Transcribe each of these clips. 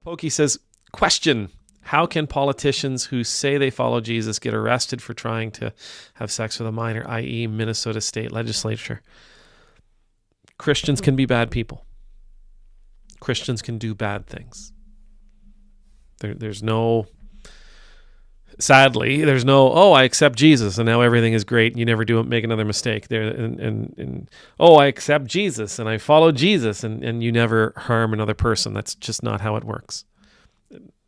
Pokey says, question, how can politicians who say they follow Jesus get arrested for trying to have sex with a minor, i.e. Minnesota State Legislature? Christians can be bad people. Christians can do bad things. Sadly, there's no, I accept Jesus and now everything is great and you never make another mistake. I accept Jesus and I follow Jesus and you never harm another person. That's just not how it works.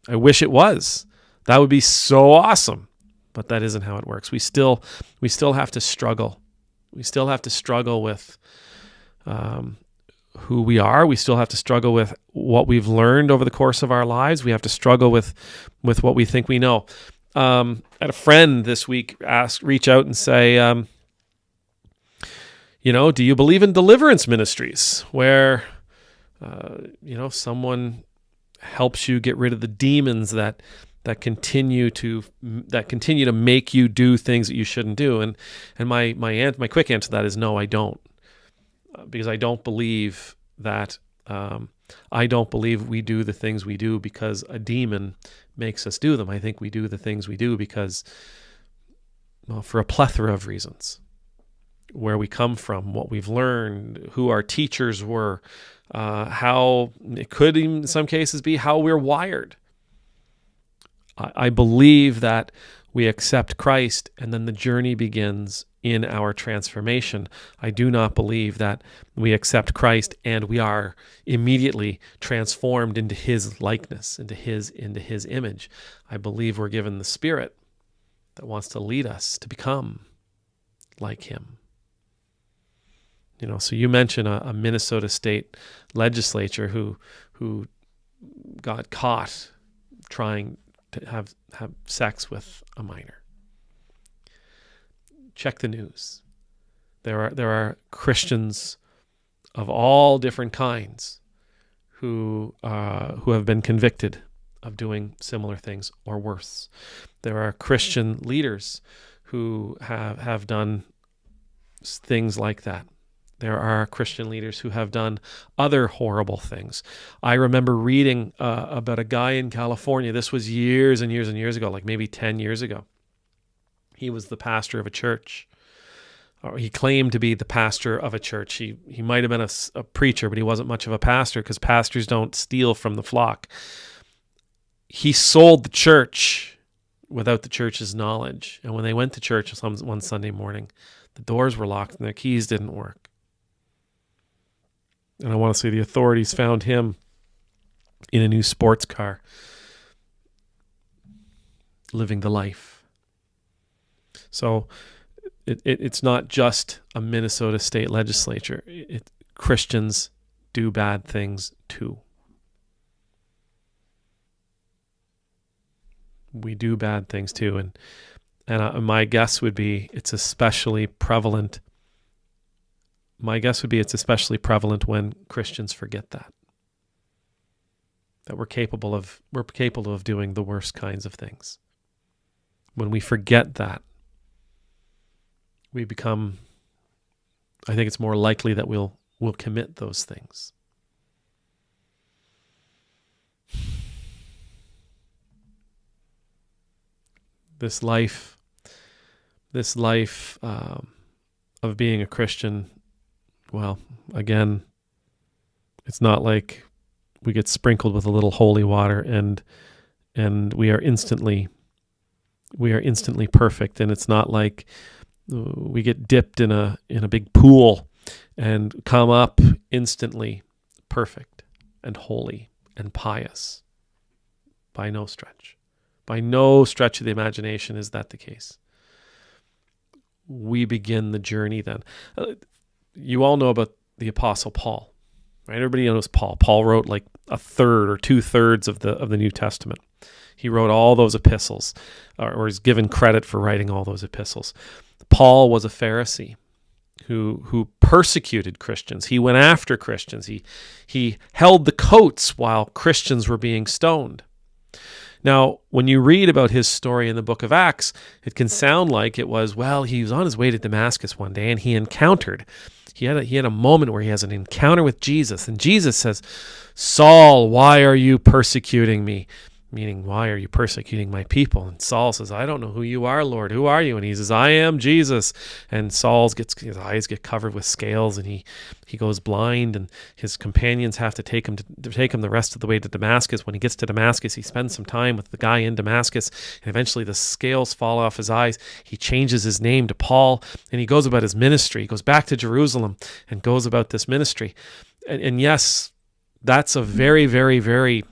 I wish it was. That would be so awesome, but that isn't how it works. We still have to struggle. We still have to struggle with who we are. We still have to struggle with what we've learned over the course of our lives. We have to struggle with what we think we know. I had a friend this week reach out and say, do you believe in deliverance ministries where, someone helps you get rid of the demons that continue to make you do things that you shouldn't do? And my quick answer to that is no, I don't, because I don't believe that. I don't believe we do the things we do because a demon makes us do them. I think we do the things we do because, for a plethora of reasons. Where we come from, what we've learned, who our teachers were, how it could in some cases be how we're wired. I believe that we accept Christ and then the journey begins in our transformation. I do not believe that we accept Christ and we are immediately transformed into his likeness, into his image. I believe we're given the Spirit that wants to lead us to become like him. So you mentioned a Minnesota State Legislature who got caught trying to have sex with a minor. Check the news. There are Christians of all different kinds who have been convicted of doing similar things or worse. There are Christian leaders who have done things like that. There are Christian leaders who have done other horrible things. I remember reading about a guy in California. This was years and years and years ago, like maybe 10 years ago. He was the pastor of a church. Or he claimed to be the pastor of a church. He might have been a preacher, but he wasn't much of a pastor because pastors don't steal from the flock. He sold the church without the church's knowledge. And when they went to church one Sunday morning, the doors were locked and their keys didn't work. And I want to say the authorities found him in a new sports car, living the life. So it's not just a Minnesota State Legislature. Christians do bad things too. We do bad things too. And my guess would be it's especially prevalent. My guess would be it's especially prevalent when Christians forget that we're capable of doing the worst kinds of things. When we forget that, we become, I think it's more likely that we'll commit those things. This life of being a Christian, well, again, it's not like we get sprinkled with a little holy water and we are instantly perfect. And it's not like we get dipped in a big pool and come up instantly perfect and holy and pious. By no stretch. By no stretch of the imagination is that the case. We begin the journey then. You all know about the Apostle Paul, right? Everybody knows Paul. Paul wrote like a third or 2/3 of the New Testament. He wrote all those epistles, or is given credit for writing all those epistles. Paul was a Pharisee who persecuted Christians. He went after Christians. He held the coats while Christians were being stoned. Now, when you read about his story in the book of Acts, it can sound like it was, he was on his way to Damascus one day and he encountered He had a moment where he has an encounter with Jesus, and Jesus says, "Saul, why are you persecuting me?" Meaning, why are you persecuting my people? And Saul says, "I don't know who you are, Lord. Who are you?" And he says, "I am Jesus." And his eyes get covered with scales, and he goes blind, and his companions have to take him the rest of the way to Damascus. When he gets to Damascus, he spends some time with the guy in Damascus, and eventually the scales fall off his eyes. He changes his name to Paul, and he goes about his ministry. He goes back to Jerusalem and goes about this ministry. And yes, that's a very, very, very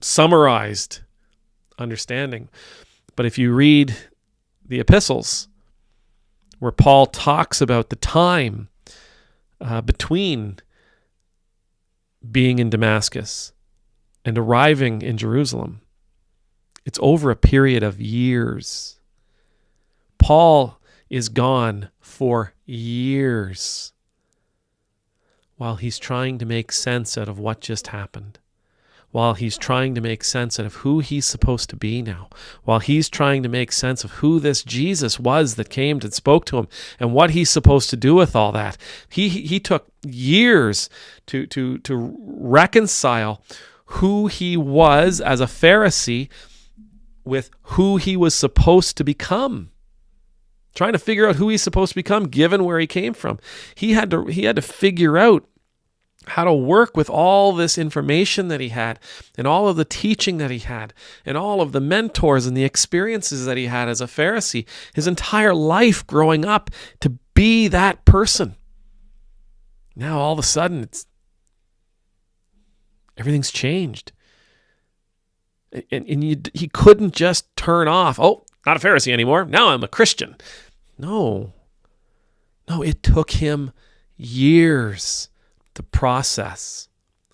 summarized understanding. But if you read the epistles, where Paul talks about the time between being in Damascus and arriving in Jerusalem, it's over a period of years. Paul is gone for years while he's trying to make sense out of what just happened, while he's trying to make sense out of who he's supposed to be now, while he's trying to make sense of who this Jesus was that came and spoke to him and what he's supposed to do with all that. He took years to reconcile who he was as a Pharisee with who he was supposed to become. Trying to figure out who he's supposed to become given where he came from. He had to figure out how to work with all this information that he had and all of the teaching that he had and all of the mentors and the experiences that he had as a Pharisee, his entire life growing up to be that person. Now all of a sudden everything's changed. And he couldn't just turn off, "Oh, not a Pharisee anymore. Now I'm a Christian." No, it took him years to process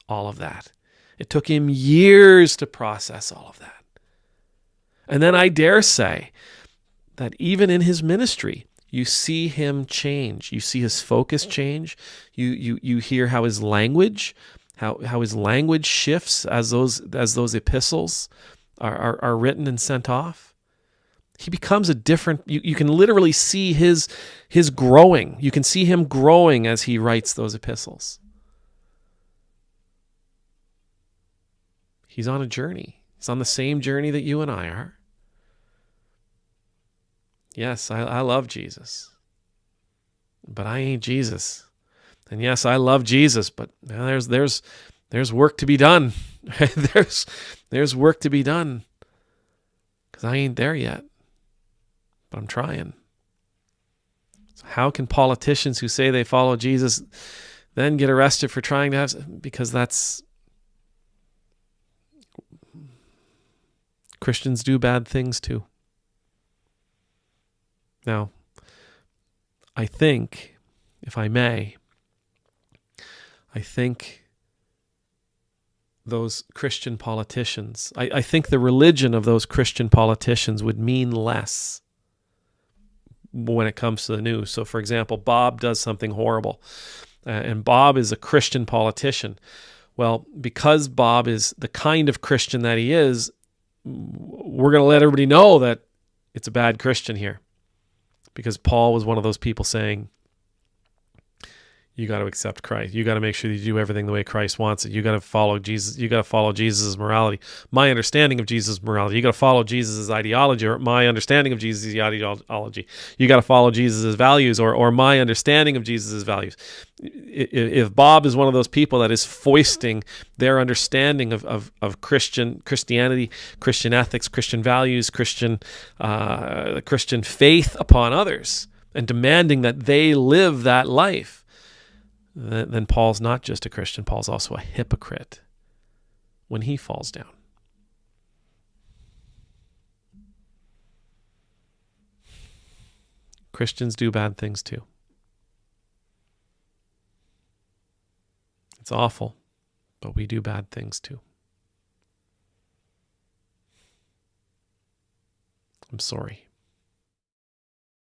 all of that. It took him years to process all of that. And then I dare say that even in his ministry, you see him change. You see his focus change. You hear how his language, how his language shifts as those epistles are written and sent off. He becomes a different, you can literally see his growing. You can see him growing as he writes those epistles. He's on a journey. He's on the same journey that you and I are. Yes, I love Jesus, but I ain't Jesus. And yes, I love Jesus, but there's work to be done. there's work to be done because I ain't there yet, but I'm trying. So how can politicians who say they follow Jesus then get arrested for trying to have? Because that's Christians do bad things too. Now, I think, if I may, those Christian politicians, I think the religion of those Christian politicians would mean less when it comes to the news. So, for example, Bob does something horrible, and Bob is a Christian politician. Well, because Bob is the kind of Christian that he is, we're going to let everybody know that it's a bad Christian here. Because Paul was one of those people saying, you got to accept Christ. You got to make sure that you do everything the way Christ wants it. You got to follow Jesus. You got to follow Jesus' morality. My understanding of Jesus' morality. You got to follow Jesus' ideology, or my understanding of Jesus' ideology. You got to follow Jesus' values, or my understanding of Jesus' values. If Bob is one of those people that is foisting their understanding of Christianity, Christian ethics, Christian values, Christian faith upon others, and demanding that they live that life, then Paul's not just a Christian, Paul's also a hypocrite when he falls down. Christians do bad things too. It's awful, but we do bad things too. I'm sorry.